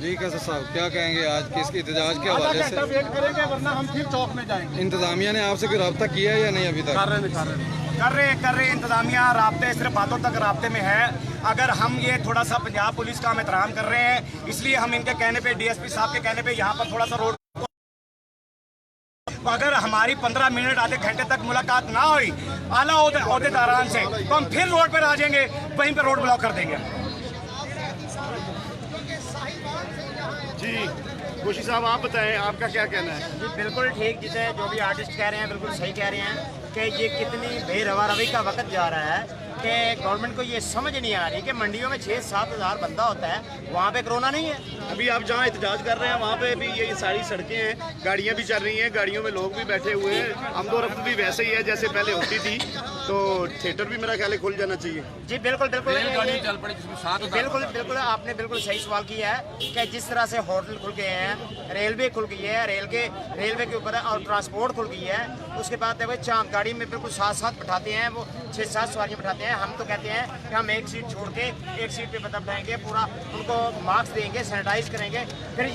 जी कैसे साहब, क्या कहेंगे आज किसके एहतजाज के हवाले से? वेट करेंगे वरना हम फिर चौक में जाएंगे। इंतजामिया ने आपसे कोई रब्ता किया है या नहीं अभी तक? कर रहे इंतजामिया राब्ते सिर्फ बातों तक राब्ते में है। अगर हम ये थोड़ा सा पंजाब पुलिस का हम एहतराम कर रहे हैं, इसलिए हम इनके कहने पे, डीएसपी साहब के कहने पे यहाँ पर थोड़ा सा रोड, अगर हमारी 15 मिनट आधे घंटे तक मुलाकात ना हुई आला अहदेदारान से तो हम फिर रोड पर आ जाएंगे, वहीं पर रोड ब्लॉक कर देंगे। जी खुशी साहब, आप बताएं आपका क्या कहना है? जी बिल्कुल ठीक, जिसे जो भी आर्टिस्ट कह रहे हैं बिल्कुल सही कह रहे हैं कि ये कितनी बेरवा रवि का वक्त जा रहा है कि गवर्नमेंट को ये समझ नहीं आ रही कि मंडियों में 6-7 हज़ार बंदा होता है, वहाँ पे कोरोना नहीं है। अभी आप जहाँ एहतजाज कर रहे हैं वहाँ पे भी ये सारी सड़कें हैं, गाड़ियाँ भी चल रही हैं, गाड़ियों में लोग भी बैठे हुए हैं। आमदोरफ्त भी वैसे ही है जैसे पहले होती थी, तो थिएटर भी मेरा ख्याल है खुल जाना चाहिए। जी बिल्कुल बिल्कुल बिल्कुल आपने बिल्कुल सही सवाल किया है कि जिस तरह से होटल खुल गए हैं, रेलवे खुल गई है, रेलवे के ऊपर और ट्रांसपोर्ट खुल गई है, उसके बाद देखो गाड़ी में बिल्कुल 7-7 बैठाते हैं, वो 6-7 सवारियाँ बैठाते हैं। हम तो कहते हैं कि हम एक सीट छोड़ के एक सीट पे बंदा बैठाएंगे, पूरा उनको मास्क देंगे, सैनिटाइज करेंगे। फिर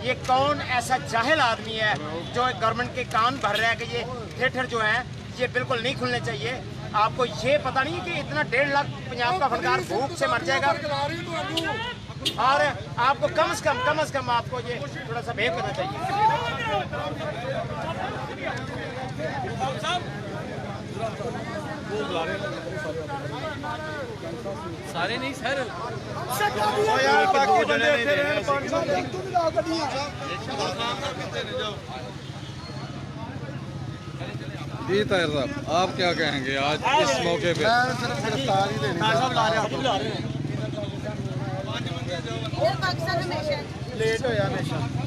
ये कौन ऐसा जाहिल आदमी है जो गवर्नमेंट के कान भर रहा है कि ये थिएटर जो है ये बिल्कुल नहीं खुलने चाहिए? आपको ये पता नहीं कि इतना 1.5 लाख पंजाब का फनकार भूख से मर जाएगा, और आपको कम से कम आपको ये थोड़ा सा बिहेव करना चाहिए। सारे नहीं सर, जी ताहिर साहब, आप क्या कहेंगे आज इस मौके पे?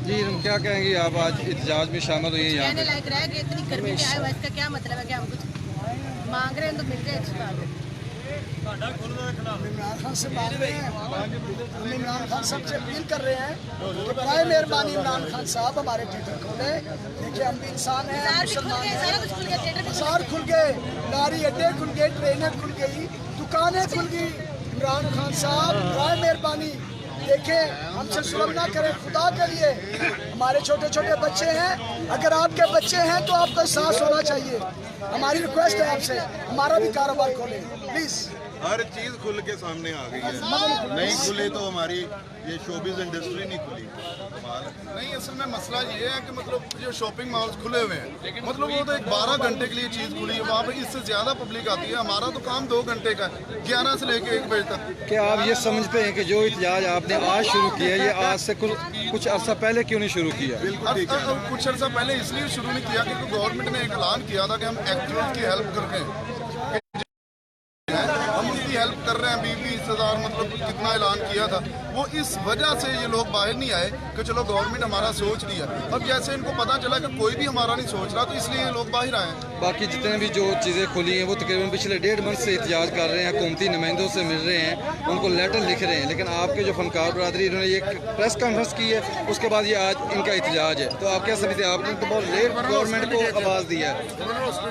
जी क्या कहेंगे आप आज एहतजाज में शामिल हुई हैं यहाँ पे? लायक रहा है कि इतनी गर्मी में आए, इसका क्या मतलब है कि हम कुछ मांग रहे हैं तो मिल जाए। इमरान खान से मांग रहे हैं, हम इमरान खान साहब से अपील कर रहे हैं कि बराए मेहरबानी इमरान खान साहब हमारे थिएटर खोले। देखिए हम भी इंसान हैं, बाजार खुल गए, गाड़ी अड्डे खुल गए, ट्रेनें खुल गई, दुकानें खुल गई। इमरान खान साहब बराए मेहरबानी देखें, हमसे जुल्म ना करें खुदा के लिए। हमारे छोटे छोटे बच्चे हैं, अगर आपके बच्चे हैं तो आपको एहसास होना चाहिए। हमारी रिक्वेस्ट है आपसे, हमारा भी कारोबार खोलें प्लीज। हर चीज खुल के सामने आ गई है, नहीं खुले तो हमारी ये शोबिज इंडस्ट्री नहीं खुली। नहीं, असल में मसला ये है कि मतलब जो शॉपिंग मॉल्स खुले हुए हैं, मतलब वो तो एक 12 घंटे के लिए चीज़ खुली है, वहाँ पे इससे ज़्यादा पब्लिक आती है। हमारा तो काम 2 घंटे का है, 11 से लेके 1 बजे तक। क्या आप ये समझते हैं कि जो एहतजाज आपने आज शुरू किया है, ये आज से कुछ अर्सा पहले क्यों नहीं शुरू किया? कुछ अर्सा पहले इसलिए शुरू नहीं किया क्योंकि गवर्नमेंट ने एक ऐलान किया था कि हम एक्टर्स की हेल्प कर रहे हैं, हम उसकी हेल्प कर रहे हैं। 20-20 हज़ार मतलब कितना ऐलान किया था, वो इस वजह से ये लोग बाहर नहीं आए कि चलो गवर्नमेंट हमारा सोच रही है। अब जैसे इनको पता चला कि कोई भी हमारा नहीं सोच रहा, तो इसलिए ये लोग बाहर आए। बाकी जितने भी जो चीज़ें खुली हैं वो तकरीबन पिछले 1.5 मंथ से एहतजाज कर रहे हैं, हुकूमती नुमाइंदों से मिल रहे हैं, उनको लेटर लिख रहे हैं, लेकिन आपके जो फनकार बरादरी इन्होंने एक प्रेस कॉन्फ्रेंस की है, उसके बाद ये आज इनका एहतजाज है, तो आप क्या समझते हैं? आपने तो बहुत लेट गवर्नमेंट को आवाज़ दिया है।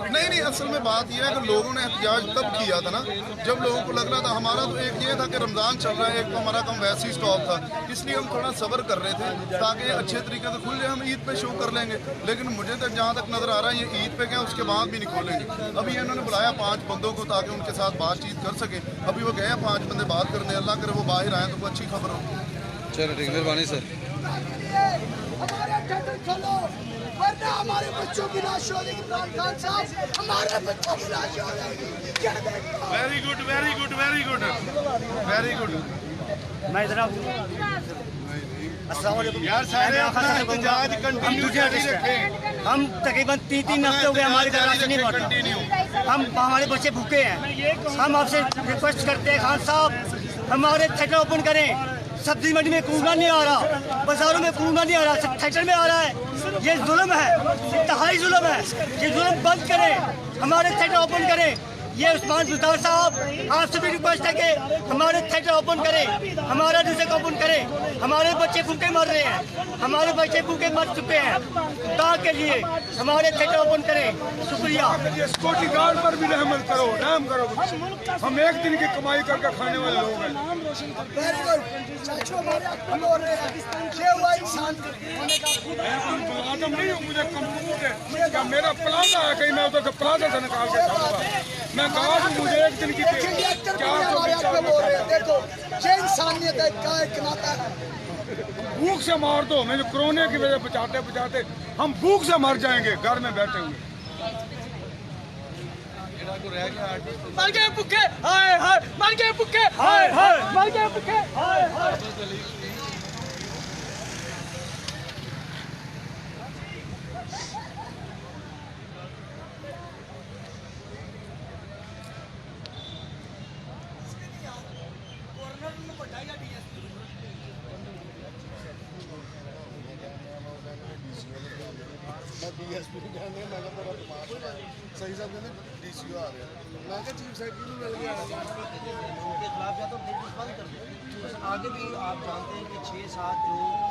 नहीं, असल में बात यह है कि लोगों ने एहतजाज तब किया था ना जब लोगों को लग रहा था। हमारा तो एक ये था कि रमज़ान चल रहा है, एक तो हमारा कम वैसे ही स्टॉक था, इसलिए हम थोड़ा सब्र कर रहे थे ताकि अच्छे तरीके से खुल जाए, हम ईद पे शो कर लेंगे। लेकिन मुझे तो जहाँ तक नज़र आ रहा है ये ईद पे क्या उसके बाद भी नहीं खोलेंगे। अभी इन्होंने बुलाया 5 बंदों को ताकि उनके साथ बातचीत कर सके। अभी वो गए 5 बंदे बात करने, अल्लाह करे वो बाहर आए तो अच्छी खबर हो। चलो ठीक, मेहरबानी सर। वरना हमारे बच्चों की लाश हो जाएगी। इमरान खान साहब, हमारे बच्चों की लाश हो जाएगी। Very good, very good, very good, very good. मैं इधर यार सारे एहतजाज कंटिन्यू जारी रखें। हम तकरीबन 3 हफ्ते हो गए हमारे घर राशन नहीं पहुंचा, हम हमारे बच्चे भूखे हैं। हम आपसे रिक्वेस्ट करते हैं खान साहब हमारे थिएटर ओपन करें। सब्जी मंडी में कोरोना नहीं आ रहा, बाजारों में कोरोना नहीं आ रहा, थिएटर में आ रहा है। ये जुल्म है, इंतहाई जुल्म है। ये जुल्म बंद करें, हमारे थिएटर ओपन करें। ये उस्मान सुल्तान साहब आपसे भी रिक्वेस्ट है कि हमारे थिएटर ओपन करें, हमारा म्यूजिक ओपन करें। हमारे बच्चे भूखे मर रहे हैं, हमारे बच्चे भूखे मर चुके हैं। खुदा के लिए हमारे थिएटर ओपन करें। शुक्रिया। सिक्योरिटी गार्ड पर भी रहमत करो, रहम करो। हम एक दिन की कमाई करके खाने वाले लोग हैं। Very good. चाचू हमारे आप बोल रहे हैं ये हुआ इंसान होने का आदम नहीं हूँ, मुझे कंप्यूटर है क्या मेरा प्लाजा है, कहीं मैं उधर से प्लाजा से निकाल के खाऊंगा। मैं कहा दूँ मुझे एक दिन की देखो ये इंसानियत है, क्या एक नाता है। भूख से मार दो, मैं जो कोरोना की वजह बचाते बचाते हम भूख से मर जाएंगे घर में बैठे हुए। मर गए भूखे, हाय हाय, मर गए भूखे, हाय हाय, मर गए भूखे, हाय हाय। डीएसपी को कहने मैं तेरा दिमाग सही साहब कहते डीसीओ आ गया, मैं क्या चीफ सेक्रेटरी मिल गया के खिलाफ या तो फिर बंद कर दो। बस आगे भी आप जानते हैं कि 6-7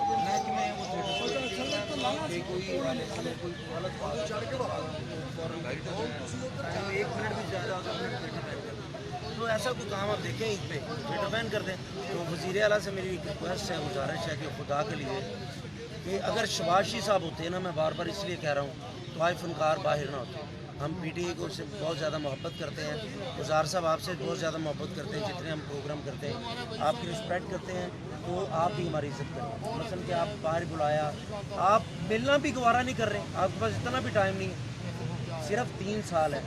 जो महकमे हैं वो कोई गलत बात चाहे 1 मिनट भी ज़्यादा तो ऐसा कोई काम आप देखें ईद पे थिएटर बैन कर दें। तो वज़ीर आला से मेरी रिक्वेस्ट है, गुजारिश है कि खुदा के लिए कि अगर शबाशी साहब होते हैं ना, मैं बार बार इसलिए कह रहा हूँ, तो आज फनकार बाहर ना होते। हम पीटीआई को से बहुत ज़्यादा मोहब्बत करते हैं, गुजार साहब आपसे बहुत ज़्यादा मोहब्बत करते हैं, जितने हम प्रोग्राम करते हैं आपकी रिस्पेक्ट करते हैं, तो आप भी हमारी इज्जत करें। मतलब कि आप बाहर बुलाया, आप मिलना भी गवारा नहीं कर रहे, आपके पास इतना भी टाइम नहीं है। सिर्फ 3 साल है,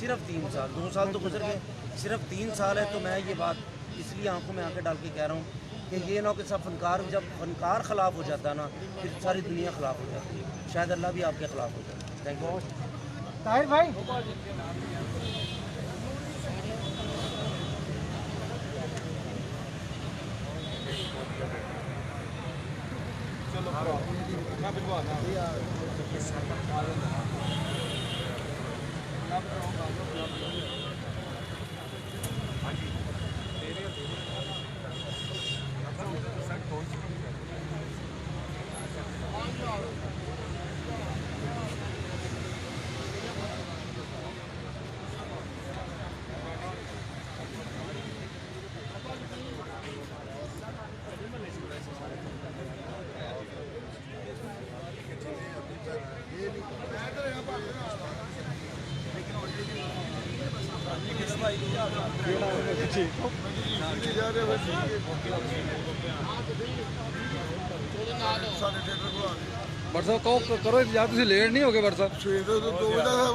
सिर्फ 3 साल, 2 साल तो गुजर गए, सिर्फ 3 साल है। तो मैं ये बात इसलिए आंखों में आंखें डाल के कह रहा हूँ कि ये ना कि सब फनकार, जब फनकार ख़िलाफ़ हो जाता है ना, फिर सारी दुनिया ख़िलाफ़ हो जाती है। शायद अल्लाह भी आपके ख़िलाफ़ हो जाए। थैंक यू ताहिर भाई। बट साहब करो इंतजार, तुम लेट नहीं हो गए बट साहब?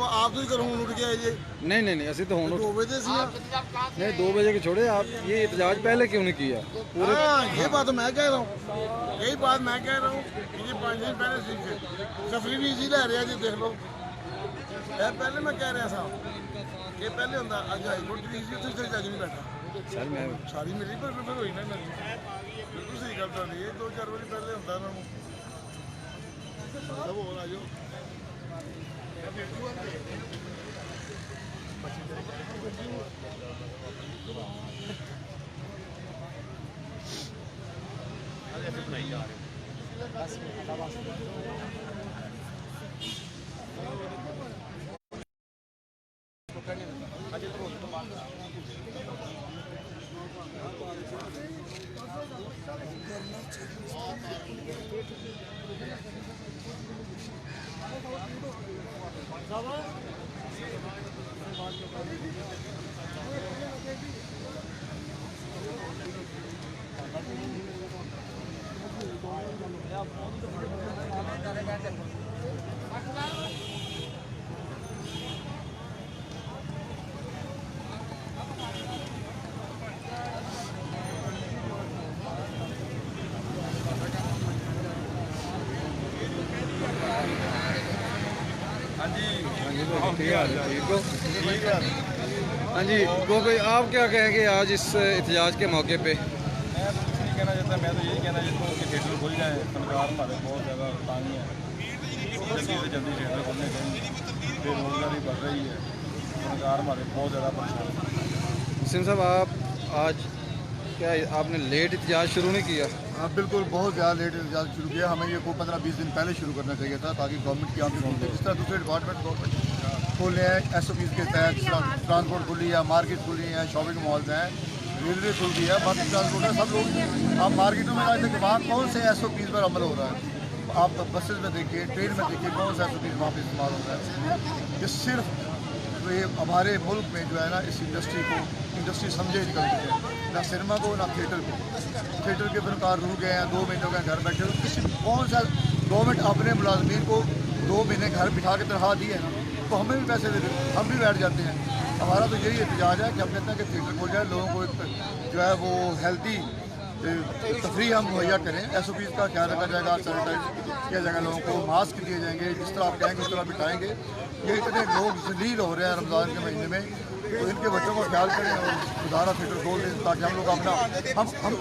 आप तो ही करो उठ के आए जी। नहीं असं तो हूँ 2 बजे से नहीं 2 बजे के छोड़े आप, ये एहतजाज पहले क्यों नहीं किया पूरे? ये बात मैं कह रहा हूँ, यही बात मैं कह रहा हूँ कि ये 5 दिन पहले सफरी भी इसी लै रहा जी, देख लो पहले मैं कह रहा था कि पहले होंगे अज हाईकोर्ट भी जज नहीं बैठा सर मैं सारी मेरी पर फिर हुई ना मेरी बिल्कुल सही गल तो नहीं, 2-4 बजे पहले होंगे ना सब हो आ जाओ। बनाई जा रहे हाँ जी, कोई आप क्या कहेंगे आज इस एहतजाज के मौके पे? मैं तो कुछ नहीं कहना चाहता, मैं तो यही कहना चाहता हूँ कि थिएटर खुल जाए। फनकार हमारे बहुत ज़्यादा तानी है, जल्दी से जल्दी थिएटर खुलने चाहिए। बेरोजगारी बढ़ रही है, फनकार हमारे बहुत ज़्यादा परेशान हैं। सिंह साहब, आप आज क्या आपने लेट एहतजाज शुरू नहीं किया? हाँ बिल्कुल, बहुत ज़्यादा लेट एहतजाज शुरू किया। हमें ये को 15-20 दिन पहले शुरू करना चाहिए था, ताकि गवर्नमेंट की आम खोलते जिस तरह दूसरे डिपार्टमेंट गवर्नमेंट खोल रहे हैं। SOPs के तहत ट्रांसपोर्ट खुली है, मार्केट खुली है, शॉपिंग मॉल्स हैं, रेलवे खुल गई है, बाकी ट्रांसपोर्ट है, सब लोग आप मार्केटों में जाते हैं कि वहाँ कौन से SOPs पर अमल हो रहा है। आप बसेस में देखिए, ट्रेन में देखिए, कौन सा SOPs वहाँ पर इस्तेमाल हो रहा है। ये सिर्फ ये हमारे मुल्क में जो है ना, इस इंडस्ट्री समझे निकल गई है, ना सिनेमा को ना थिएटर को। थिएटर के फनकार रुक गए हैं, 2 महीनों के घर बैठे हुए। किसी कौन सा गवर्नमेंट अपने मुलाजमीन को 2 महीने घर बिठा के तनख्वाह दी है ना, तो हमें भी पैसे दे देते, हम भी बैठ जाते हैं। हमारा तो यही एहतजाज है कि हम कहते हैं कि थिएटर खोल जाए, लोगों को जो है वो हेल्दी तफरी हम मुहैया करें। SOPs का ख्याल रखा जाएगा, सैनिटाइज किया जाएगा, लोगों को मास्क दिए जाएंगे, जिस तरह आप कहेंगे उस तरह बिठाएंगे। ये इतने लोग जलील हो रहे हैं रमज़ान के महीने में, तो इनके बच्चों को ख्याल करें और गुजारा थिएटर खोल दें, ताकि हम लोग अपना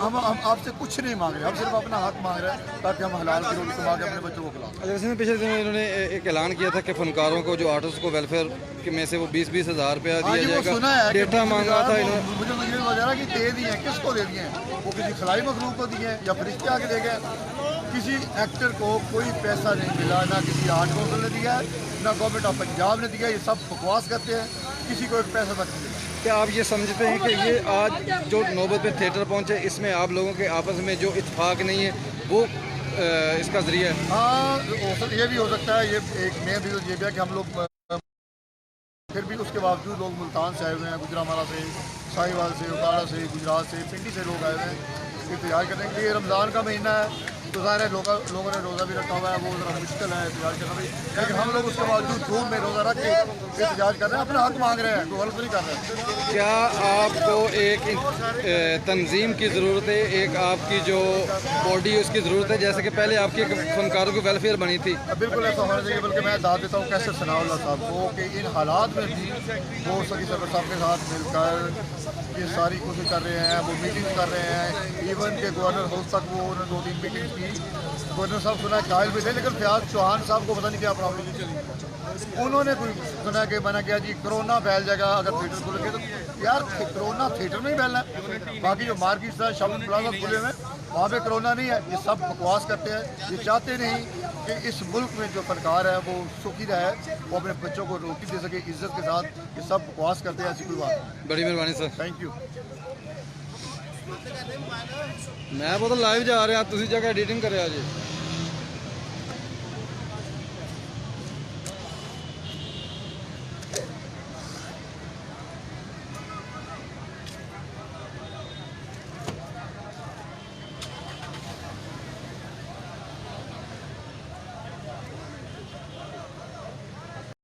हम आपसे कुछ नहीं मांग रहे, हम सिर्फ अपना हक मांग रहे हैं, ताकि हम हलाल की रोटी कमा के अपने बच्चों को खिलाएं। अच्छा, इसमें पिछले दिनों इन्होंने एक ऐलान किया था कि फनकारों को, जो आर्टिस्ट को वेलफेयर के में से वो 20-20 हज़ार रुपया दिया जाएगा। सुना है, डेटा मांगा था इन्होंने। मुझे तो ये वगैरह की दे दिए हैं, किसको दे दिए हैं? वो किसी खिलाई मखलूक को दिए हैं या फरिश्ते आके दे गए? किसी एक्टर को कोई पैसा नहीं मिला, ना किसी आर्ट काउंसिल ने दिया है, ना गवर्नमेंट ऑफ पंजाब ने दिया। ये सब बकवास करते हैं, किसी को एक पैसा तक नहीं मिला। क्या आप ये समझते हैं कि ये आज जो नौबत पे थिएटर पहुंचे, इसमें आप लोगों के आपस में जो इत्तेफाक नहीं है वो इसका जरिया है? हाँ, ये भी हो सकता है। ये एक मेन रीज़न ये भी है कि हम लोग फिर भी उसके बावजूद लोग मुल्तान से आए हुए हैं, गुजरांवाला से, साहिवाल से, उकाड़ा से, गुजरात से, पिंडी से लोग आए हुए हैं इंतजार करने के लिए। रमज़ान का महीना है, तो ज़ाहिर है लोगों ने रोज़ा भी रखा हुआ है, वो ज़रा मुश्किल है इंतजार करना भी, लेकिन हम लोग उसके बावजूद धूप में रोज़ा रख के इंतजार कर रहे हैं, अपना हक मांग रहे हैं, कोई गलत नहीं कर रहे हैं। क्या आपको एक तंजीम की ज़रूरत है, एक आपकी जो बॉडी उसकी ज़रूरत है, जैसे कि पहले आपकी फनकारों की वेलफेयर बनी थी? बिल्कुल ऐसा होना चाहिए। बल्कि मैं दाद देता हूँ कैसे सनाउल्लाह साहब को कि इन हालात में भी वो सभी सरवर साहब के साथ मिलकर ये सारी कोशिश कर रहे हैं, वो मीटिंग कर रहे हैं। इवन के गवर्नर हाउस तक वो उन्होंने 2-3 मीटिंग की। गवर्नर साहब सुना कायल भी थे, लेकिन फयाज चौहान साहब को पता नहीं क्या प्रॉब्लम चली, उन्होंने कोई सुना कि मना किया जी कोरोना फैल जाएगा अगर थिएटर खुलेंगे। तो यार कोरोना थिएटर में ही फैलना है, बाकी जो मार्केट है, शॉपिंग प्लाजा खुले हुए वहाँ पे कोरोना नहीं है। ये सब बकवास करते हैं, ये चाहते नहीं कि इस मुल्क में जो फनकार है वो सुखी रहे, वो अपने बच्चों को रोटी दे सके इज्जत के साथ। ये सब बकवास करते हैं, ऐसी कोई बात नहीं। बड़ी मेहरबानी सर, थैंक यू। मैं बहुत लाइव जा रहा, तुम जगह एडिटिंग करे जी।